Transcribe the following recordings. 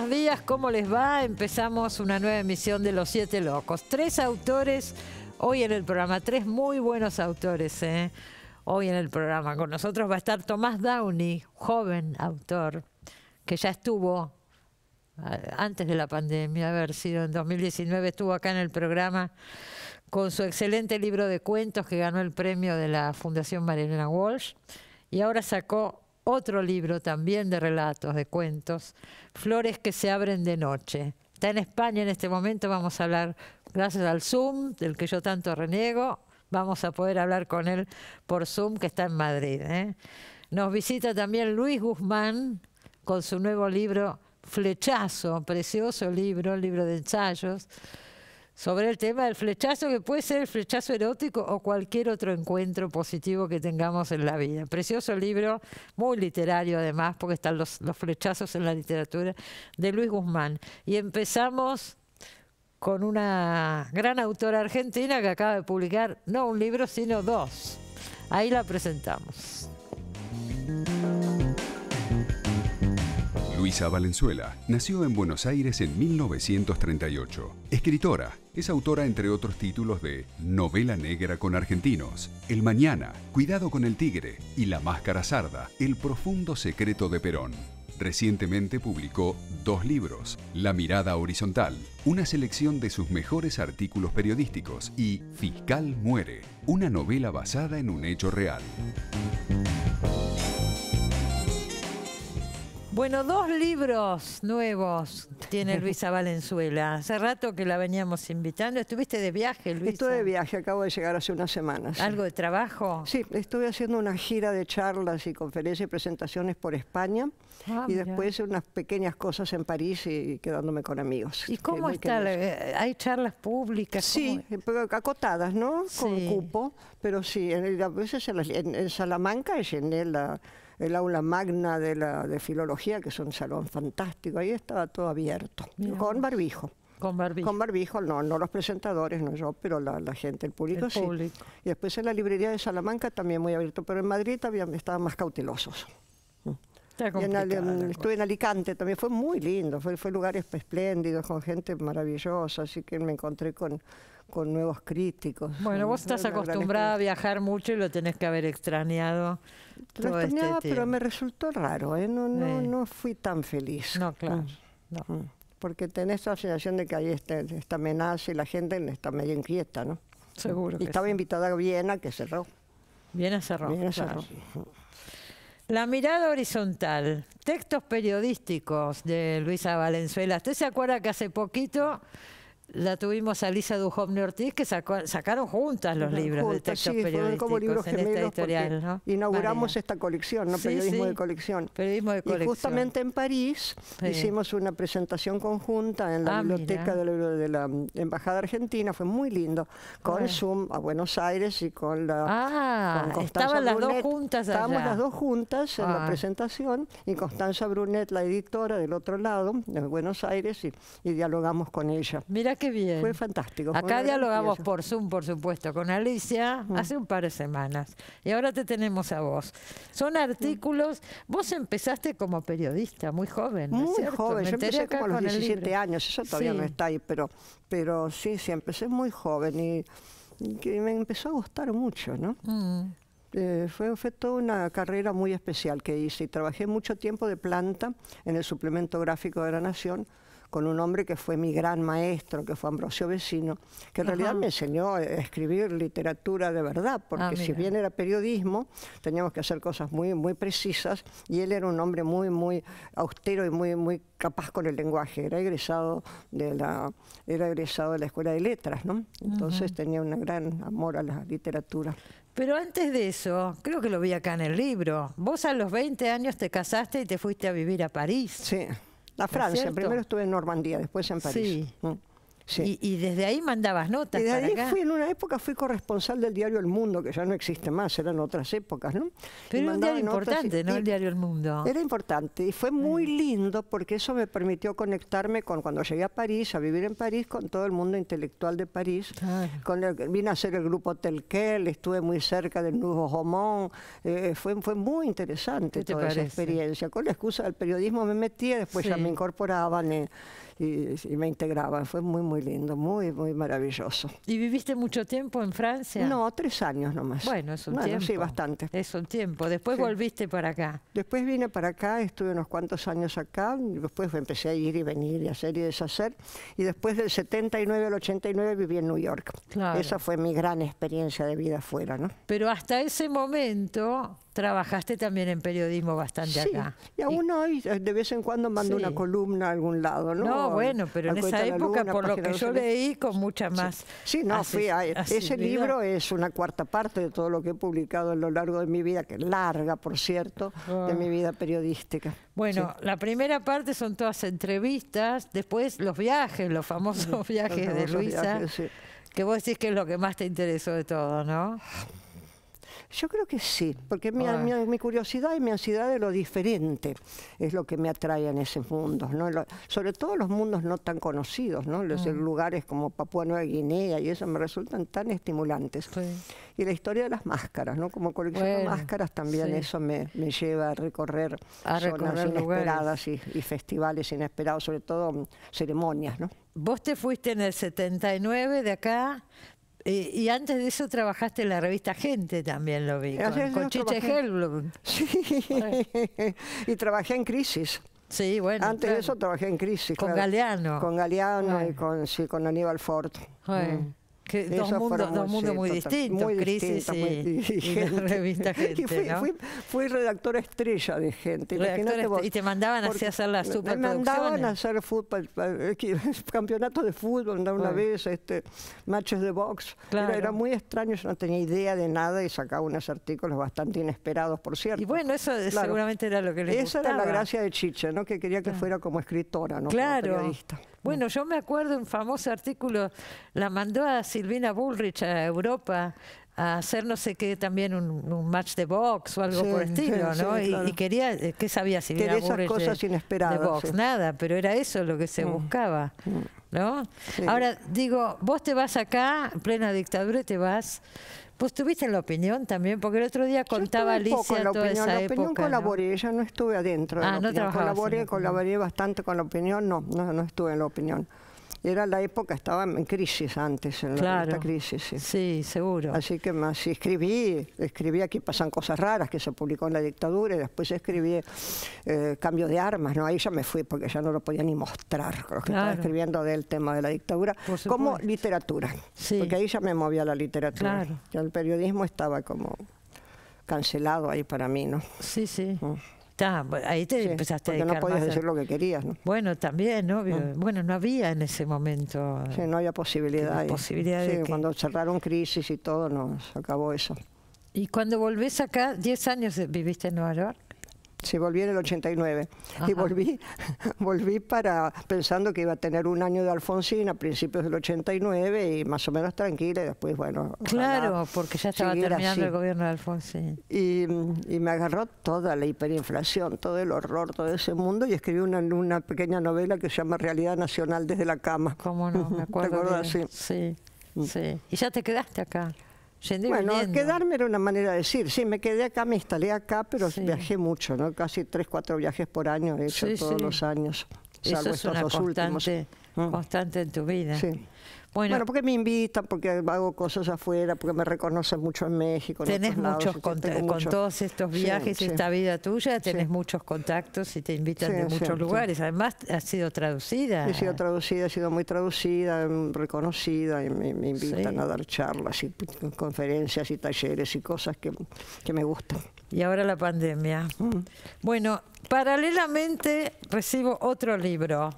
buenos días, ¿cómo les va? Empezamos una nueva emisión de Los Siete Locos. 3 autores hoy en el programa, 3 muy buenos autores, hoy en el programa. Con nosotros va a estar Tomás Downey, joven autor, que ya estuvo antes de la pandemia, haber sido en 2019, estuvo acá en el programa con su excelente libro de cuentos que ganó el premio de la Fundación Marielena Walsh, y ahora sacó otro libro también de relatos, de cuentos, Flores que se abren de noche. Está en España en este momento, vamos a hablar, gracias al Zoom, del que yo tanto reniego, vamos a poder hablar con él por Zoom, que está en Madrid. Nos visita también Luis Guzmán con su nuevo libro Flechazo, precioso libro, libro de ensayos, sobre el tema del flechazo, que puede ser el flechazo erótico o cualquier otro encuentro positivo que tengamos en la vida. Precioso libro, muy literario además, porque están los flechazos en la literatura, de Luis Guzmán. Y empezamos con una gran autora argentina que acaba de publicar, no un libro, sino 2. Ahí la presentamos. Luisa Valenzuela nació en Buenos Aires en 1938. Escritora, es autora entre otros títulos de Novela negra con argentinos, El mañana, Cuidado con el tigre y La máscara sarda, El profundo secreto de Perón. Recientemente publicó 2 libros, La mirada horizontal, una selección de sus mejores artículos periodísticos, y Fiscal muere, una novela basada en un hecho real. Bueno, 2 libros nuevos tiene Luisa Valenzuela. Hace rato que la veníamos invitando. ¿Estuviste de viaje, Luisa? Estuve de viaje, acabo de llegar hace unas semanas. ¿Algo de trabajo? Sí, estuve haciendo una gira de charlas y conferencias y presentaciones por España. Y después unas pequeñas cosas en París y quedándome con amigos. ¿Y cómo está? ¿Hay charlas públicas? Sí, pero acotadas, ¿no? Sí. Con cupo, pero sí, a veces en Salamanca llené el aula magna de filología, que es un salón fantástico, ahí estaba todo abierto, con barbijo. Con barbijo. Con barbijo, no los presentadores, no yo, pero la gente, el público sí. Y después en la librería de Salamanca también muy abierto, pero en Madrid también estaban más cautelosos. Estuve en Alicante, también fue muy lindo, fue lugares espléndidos, con gente maravillosa, así que me encontré con nuevos críticos. Bueno, vos estás acostumbrada a viajar mucho y lo tenés que haber extrañado. Lo extrañaba, pero me resultó raro, no fui tan feliz. No, claro. No. Porque tenés la sensación de que hay esta amenaza y la gente está medio inquieta, ¿no? Seguro. Y estaba invitada a Viena, que cerró. Viena cerró. Viena claro. cerró. La mirada horizontal, textos periodísticos de Luisa Valenzuela. ¿Usted se acuerda que hace poquito la tuvimos a Lisa Duhovne Ortiz, que sacaron juntas los libros de textos periodísticos como libros en esta editorial, ¿no? Inauguramos esta colección, ¿no? Periodismo de colección. Periodismo de colección. Y justamente en París hicimos una presentación conjunta en la biblioteca de la Embajada Argentina, fue muy lindo, con Zoom a Buenos Aires y con Constanza estaban las Brunet. 2 juntas allá. Estábamos las 2 juntas en la presentación, y Constanza Brunet, la editora, del otro lado, de Buenos Aires, y dialogamos con ella. Mira qué bien. Fue fantástico. Acá dialogamos por Zoom, por supuesto, con Alicia hace un par de semanas. Y ahora te tenemos a vos. Son artículos. Vos empezaste como periodista, muy joven, ¿no es cierto? Joven. Yo empecé como a los 17 años. Eso todavía no está ahí, pero sí, empecé muy joven y que me empezó a gustar mucho, ¿no? Fue toda una carrera muy especial que hice, y trabajé mucho tiempo de planta en el suplemento gráfico de La Nación, con un hombre que fue mi gran maestro, que fue Ambrosio Vecino, que en realidad me enseñó a escribir literatura de verdad, porque si bien era periodismo, teníamos que hacer cosas muy, muy precisas, y él era un hombre muy, muy austero y muy, muy capaz con el lenguaje. Era egresado de la Escuela de Letras, ¿no? Entonces tenía un gran amor a la literatura. Pero antes de eso, creo que lo vi acá en el libro, vos a los 20 años te casaste y te fuiste a vivir a París. Sí. A Francia, primero estuve en Normandía, después en París. Sí. Y desde ahí mandabas notas. Y de ahí para acá. en una época fui corresponsal del diario El Mundo, que ya no existe más, eran otras épocas, ¿no? Pero era un diario importante, ¿no? El diario El Mundo. Era importante y fue muy lindo porque eso me permitió conectarme con, cuando llegué a París, a vivir en París, con todo el mundo intelectual de París. Claro. Vine a hacer el grupo Telquel, estuve muy cerca del Nouveau Roman, fue muy interesante toda esa experiencia. Con la excusa del periodismo me metí, después ya me incorporaban y me integraban. Fue muy, muy lindo, muy, muy maravilloso. ¿Y viviste mucho tiempo en Francia? No, 3 años nomás. Bueno, es un tiempo. Sí, bastante. Es un tiempo. Después volviste para acá. Después vine para acá, estuve unos cuantos años acá, y después empecé a ir y venir y hacer y deshacer. Y después del 79 al 89 viví en New York. Claro. Esa fue mi gran experiencia de vida afuera, ¿no? Pero hasta ese momento trabajaste también en periodismo bastante acá. Y aún hoy, de vez en cuando mando una columna a algún lado, ¿no? No, bueno, pero en esa época, por lo que yo leí, con mucha más... Sí, no, ese libro es una cuarta parte de todo lo que he publicado a lo largo de mi vida, que es larga, por cierto, de mi vida periodística. Bueno, la primera parte son todas entrevistas, después los viajes, los famosos viajes de Luisa, que vos decís que es lo que más te interesó de todo, ¿no? Yo creo que sí, porque mi curiosidad y mi ansiedad de lo diferente es lo que me atrae en ese mundo, ¿no? Sobre todo los mundos no tan conocidos, ¿no? Los lugares como Papúa Nueva Guinea y eso me resultan tan estimulantes. Sí. Y la historia de las máscaras, ¿no? Como colecciono máscaras también eso me lleva a recorrer zonas inesperadas y festivales inesperados, sobre todo ceremonias, ¿no? Vos te fuiste en el 79 de acá. Y antes de eso trabajaste en la revista Gente, también lo vi, con Chiche Helblum. Sí, y trabajé en Crisis. Sí, bueno. Antes de eso trabajé en Crisis. Con Galeano. Con Galeano y con Aníbal Ford. Que dos mundos muy distintos, muy Crisis y la revista Gente, fui redactora estrella de Gente. Y te mandaban así a hacer las superproducciones. Me mandaban a hacer fútbol, campeonatos de fútbol, una vez, matches de box. Claro. Era muy extraño, yo no tenía idea de nada y sacaba unos artículos bastante inesperados, por cierto. Y bueno, eso seguramente era lo que les gustaba. Esa era la gracia de Chiche, ¿no? Que quería que fuera como escritora, no como periodista. Bueno, yo me acuerdo un famoso artículo, la mandó a Silvina Bullrich a Europa a hacer no sé qué, también un match de box o algo por estilo, ¿no? Claro. Y quería, ¿qué sabía Silvina Bullrich cosas inesperadas, de box? Nada, pero era eso lo que se buscaba, ¿no? Sí. Ahora, digo, vos te vas acá, en plena dictadura, y te vas... ¿Vos tuviste en La Opinión también? Porque el otro día contaba Alicia toda esa época. La Opinión colaboré, ya no estuve adentro de La Opinión. Colaboré bastante con La Opinión, no estuve en La Opinión. Era la época, estaba en crisis antes, en la revista Crisis. Sí, seguro. Así que más escribí Aquí pasan cosas raras, que se publicó en la dictadura, y después escribí Cambio de armas, ¿no? Ahí ya me fui porque ya no lo podía ni mostrar, lo que estaba escribiendo del tema de la dictadura, como literatura, porque ahí ya me movía la literatura. Ya el periodismo estaba como cancelado ahí para mí, ¿no? Sí. Ahí te empezaste a dedicar porque no podías decir lo que querías, ¿no? Bueno, también, obvio. Bueno, no había en ese momento... Sí, no había posibilidad. Cuando cerraron Crisis y todo, nos acabó eso. ¿Y cuando volvés acá, 10 años viviste en Nueva York? Sí, volví en el 89. Ajá. Y volví pensando que iba a tener un año de Alfonsín a principios del 89 y más o menos tranquila, y después, bueno... Claro, porque ya estaba terminando el gobierno de Alfonsín. Y me agarró toda la hiperinflación, todo el horror, todo ese mundo, y escribí una pequeña novela que se llama Realidad Nacional desde la cama. ¿Cómo no? Me acuerdo. ¿Te acuerdas? Sí. ¿Y ya te quedaste acá? Bueno, quedarme era una manera de decir. Sí, me quedé acá, me instalé acá, pero viajé mucho, ¿no? Casi 3, 4 viajes por año he hecho todos los años. Eso es una constante en tu vida. Sí. Bueno, porque me invitan, porque hago cosas afuera, porque me reconocen mucho en México. Tenés muchos contactos, con todos estos viajes y esta vida tuya, tenés muchos contactos y te invitan de muchos lugares. Además, has sido traducida. He sido traducida, he sido muy traducida, reconocida, y me invitan a dar charlas y conferencias y talleres y cosas que me gustan. Y ahora la pandemia. Bueno, paralelamente recibo otro libro.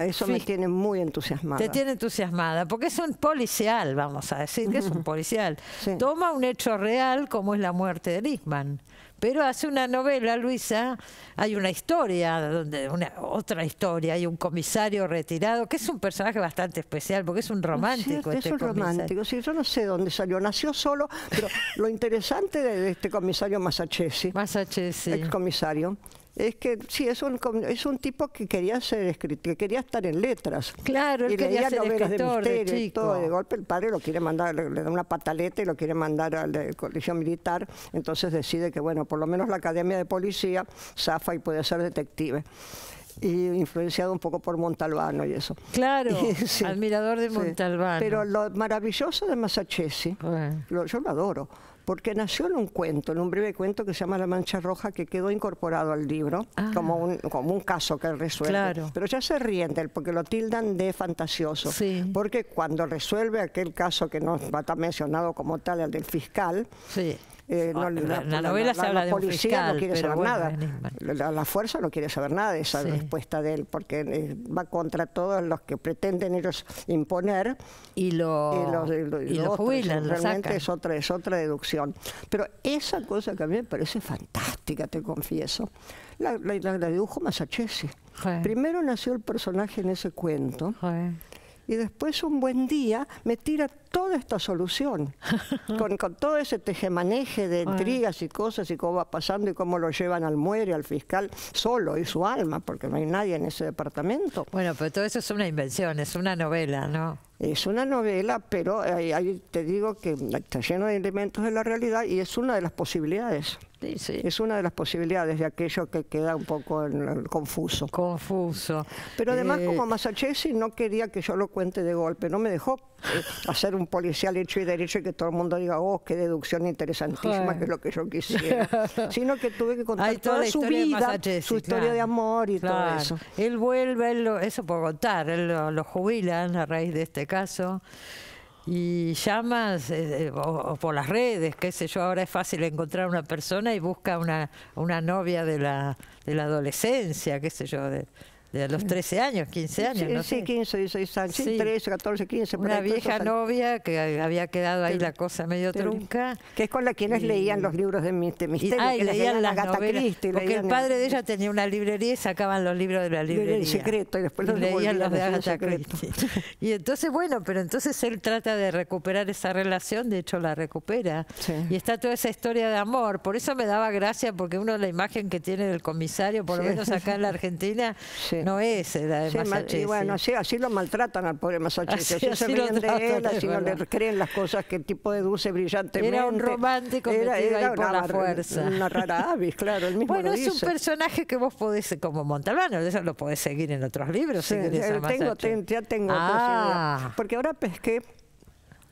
Eso me tiene muy entusiasmada. Te tiene entusiasmada, porque es un policial, vamos a decir, que es un policial. Sí. Toma un hecho real como es la muerte de Nisman, pero hace una novela, Luisa, hay una historia, otra historia, hay un comisario retirado, que es un personaje bastante especial, porque es un romántico. Es un romántico, sí, yo no sé dónde salió, nació solo, pero lo interesante de este comisario Masachesi, ex comisario, es que sí, es un tipo que quería ser escritor, que quería estar en letras. Claro, él quería ser escritor de chico. Y todo. De golpe el padre lo quiere mandar, le da una pataleta y lo quiere mandar al colegio militar. Entonces decide que, bueno, por lo menos la academia de policía zafa y puede ser detective. Y influenciado un poco por Montalbano y eso. Claro, sí, admirador de Montalbano. Pero lo maravilloso de Masachesi, yo lo adoro, porque nació en un cuento, en un breve cuento que se llama La Mancha Roja, que quedó incorporado al libro, como un caso que él resuelve. Claro. Pero ya se ríen de él, porque lo tildan de fantasioso. Sí. Porque cuando resuelve aquel caso que no está mencionado como tal, el del fiscal, sí. La novela se habla de un fiscal, no quiere saber bueno, nada. La fuerza no quiere saber nada de esa respuesta de él, porque va contra todos los que pretenden ellos imponer y lo jubilan. Realmente es otra deducción. Pero esa cosa que a mí me parece fantástica, te confieso, la dibujó Masachesi. Primero nació el personaje en ese cuento. Y después un buen día me tira toda esta solución, con todo ese tejemaneje de intrigas y cosas y cómo va pasando y cómo lo llevan al muere, al fiscal, solo y su alma, porque no hay nadie en ese departamento. Bueno, pero todo eso es una invención, es una novela, ¿no? Es una novela, pero ahí te digo que está lleno de elementos de la realidad y es una de las posibilidades. Sí, sí. Es una de las posibilidades de aquello que queda un poco confuso. Confuso. Pero además, como Masachesi no quería que yo lo cuente de golpe, no me dejó hacer un policial hecho y derecho y que todo el mundo diga, oh, qué deducción interesantísima, que es lo que yo quisiera. Sino que tuve que contar toda su vida, su historia de amor y todo eso. Él vuelve, eso puedo contar, él lo jubilan a raíz de este caso. Y llamas o por las redes, qué sé yo, ahora es fácil encontrar una persona y busca una novia de la adolescencia, qué sé yo, de los 13 años, 15 años, sí, no sé. Sí, 15, 16 años, sí, 13, 14, 15. Una vieja novia que había quedado ahí la cosa medio trunca. Que es con la quienes leían los libros de misterio. Y leían las novelas, porque el padre de ella tenía una librería y sacaban los libros de la librería. En secreto, y después los leían los de Agatha Christie. Y entonces, bueno, pero entonces él trata de recuperar esa relación, de hecho la recupera. Sí. Y está toda esa historia de amor. Por eso me daba gracia, porque uno la imagen que tiene del comisario, por lo menos acá en la Argentina, no es la de Masachesi. Y bueno, así lo maltratan al pobre Masachesi. Así se ríen de él, así no le creen las cosas que el tipo deduce brillantemente. Era un romántico metido ahí por la fuerza. Una rara avis, claro, él mismo bueno, lo es dice. Un personaje que vos podés, como Montalbano, eso lo podés seguir en otros libros. Sí, ya tengo posibilidad. Porque ahora pesqué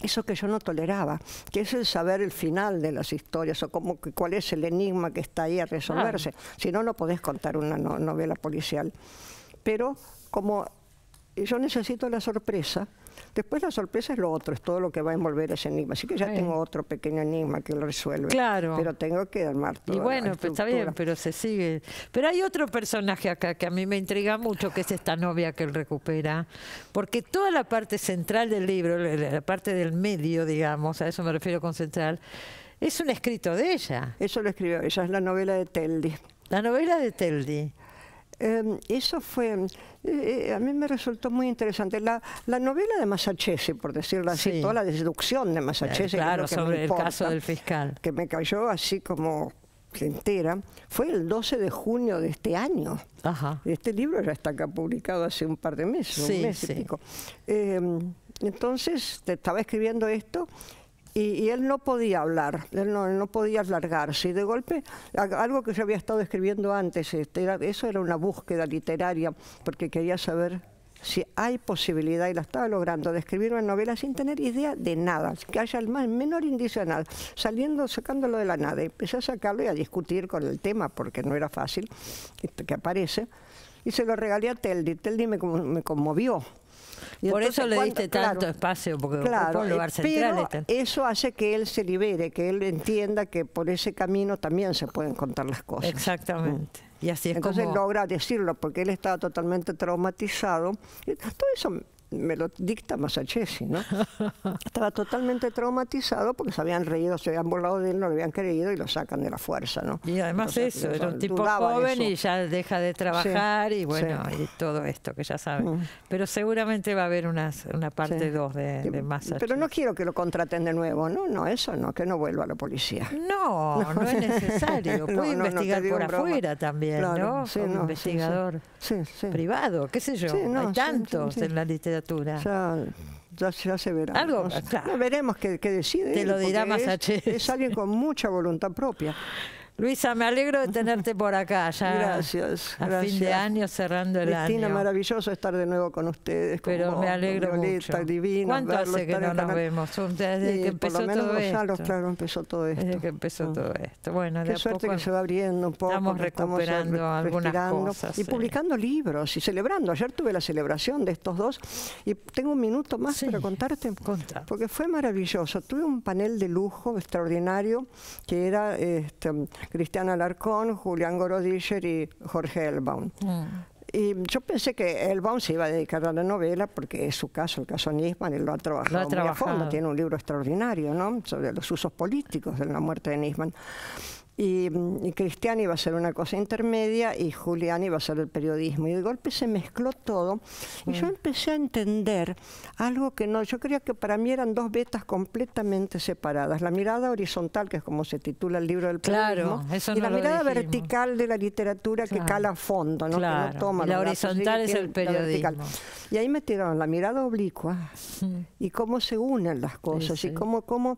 eso que yo no toleraba, que es el saber el final de las historias o cuál es el enigma que está ahí a resolverse. Si no, no podés contar una novela policial. Pero como yo necesito la sorpresa, después la sorpresa es lo otro, es todo lo que va a envolver ese enigma. Así que ya tengo otro pequeño enigma que lo resuelve. Claro. Pero tengo que armar todo. Y bueno, pues está bien, pero se sigue. Pero hay otro personaje acá que a mí me intriga mucho, que es esta novia que él recupera. Porque toda la parte central del libro, la parte del medio, digamos, a eso me refiero con central, es un escrito de ella. Eso lo escribió ella, es la novela de Teldi. La novela de Teldi. Eso fue, a mí me resultó muy interesante. La novela de Masachesi, por decirlo así, toda la deducción de Masachesi, claro, que sobre el caso del fiscal, que me cayó así como entera, fue el 12 de junio de este año. Ajá. Este libro ya está acá publicado hace un par de meses, un mes y pico. Entonces, estaba escribiendo esto. Y él no podía hablar, él no podía largarse. Y de golpe, algo que yo había estado escribiendo antes, eso era una búsqueda literaria, porque quería saber si hay posibilidad, y la estaba logrando, de escribir una novela sin tener idea de nada, que haya el menor indicio de nada, sacándolo de la nada. Y empecé a sacarlo y a discutir con el tema, porque no era fácil, que aparece. Y se lo regalé a Teldi. Teldi me conmovió. Y por entonces, eso le diste tanto espacio, porque ocupó un lugar central. Pero eso hace que él se libere, que él entienda que por ese camino también se pueden contar las cosas. Exactamente. Y así es. Entonces como... logra decirlo, porque él estaba totalmente traumatizado. Todo eso me lo dicta Masachesi, ¿no? Estaba totalmente traumatizado porque se habían reído, se habían burlado de él, no lo habían creído y lo sacan de la fuerza, ¿no? Y además entonces, era un tipo joven eso. Y ya deja de trabajar, sí, y bueno, y todo esto que ya saben. Pero seguramente va a haber una parte 2 de Masachesi. Pero no quiero que lo contraten de nuevo, no, eso no, que no vuelva a la policía. No es necesario. Puede investigar por afuera también, claro, ¿no? Sí, Como investigador privado, qué sé yo. Hay tantos en la literatura. Ya se verá. Algo, claro. Veremos qué decide. Te lo dirá Masachesi. Es alguien con mucha voluntad propia. Luisa, me alegro de tenerte por acá, ya gracias. Fin de año, cerrando el Cristina, año. maravilloso estar de nuevo con ustedes. Pero con me vos, alegro con Violeta, mucho. Divino. ¿Cuánto hace que no nos vemos? Desde que empezó todo esto. Claro, empezó todo esto. Desde que empezó todo esto. Bueno, qué suerte que se va abriendo un poco. Estamos recuperando algunas cosas. Y publicando libros y celebrando. Ayer tuve la celebración de estos dos y tengo un minuto más para contarte. Porque fue maravilloso. Tuve un panel de lujo extraordinario que era Cristiana Alarcón, Julián Gorodischer y Jorge Elbaum. Y yo pensé que Elbaum se iba a dedicar a la novela porque es su caso, el caso Nisman, él lo ha trabajado muy a fondo, tiene un libro extraordinario, ¿no?, sobre los usos políticos de la muerte de Nisman. Y Cristian iba a ser una cosa intermedia y Julián iba a ser el periodismo. Y de golpe se mezcló todo y yo empecé a entender algo que no, yo creía que para mí eran dos vetas completamente separadas. La mirada horizontal, que es como se titula el libro del periodismo, y la mirada vertical de la literatura que cala a fondo, ¿no? Que no toma la horizontal es el periodismo. Y ahí me tiraron la mirada oblicua y cómo se unen las cosas y cómo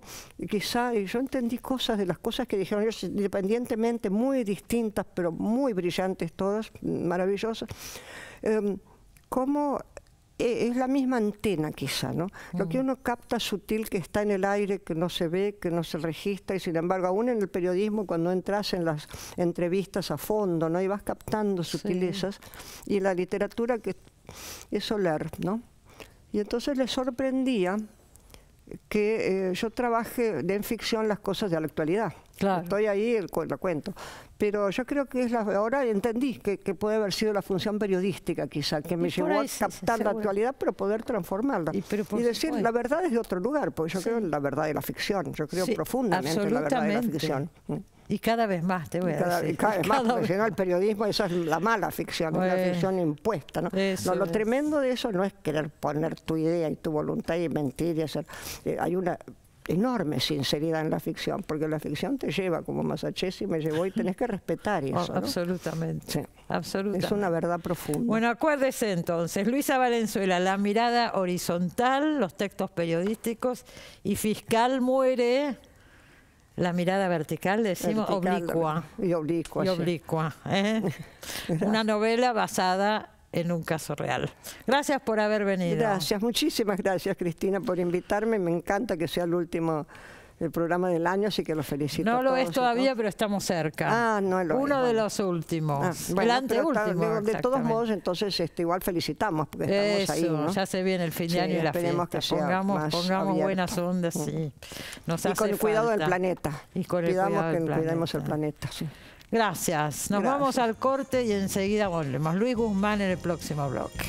quizá yo entendí cosas de las cosas que dijeron ellos independientemente, muy distintas, pero muy brillantes todas, maravillosas, cómo es la misma antena quizá, ¿no? Lo que uno capta sutil que está en el aire, que no se ve, que no se registra, y sin embargo, aún en el periodismo, cuando entras en las entrevistas a fondo, ¿no?, y vas captando sutilezas, y la literatura que es oler, ¿no? Y entonces le sorprendía que yo trabaje en ficción las cosas de la actualidad. Claro. Estoy ahí, la cuento. Pero yo creo que ahora entendí que puede haber sido la función periodística quizá, que me llevó a captar la actualidad, pero poder transformarla. Y decir, la verdad es de otro lugar, porque yo creo en la verdad de la ficción, yo creo profundamente en la verdad de la ficción. Y cada vez más, te voy a decir. Cada vez más, porque si no el periodismo, eso es la mala ficción, es la ficción impuesta, ¿no? Lo tremendo de eso no es querer poner tu idea y tu voluntad y mentir y hacer. Hay una enorme sinceridad en la ficción, porque la ficción te lleva, como Masachesi me llevó, y tenés que respetar eso, ¿no? Absolutamente. Sí. Absolutamente. Es una verdad profunda. Bueno, acuérdese entonces, Luisa Valenzuela, la mirada horizontal, los textos periodísticos, y Fiscal muere... La mirada vertical, decimos, oblicua. Y oblicua, y oblicua, ¿eh? Una novela basada en un caso real. Gracias por haber venido. Gracias, muchísimas gracias, Cristina, por invitarme. Me encanta que sea el programa del año, así que lo felicito. No lo es todavía, pero estamos cerca. No lo Uno de los últimos. Bueno, el anteúltimo. De todos modos, entonces igual felicitamos, porque estamos ahí, ¿no? Ya se viene el fin de año y la fiesta. Pongamos buenas ondas, sí. Nos hace con el cuidado del planeta. Y con el cuidemos el planeta, sí. Gracias. Nos vamos al corte y enseguida volvemos. Luis Guzmán en el próximo bloque.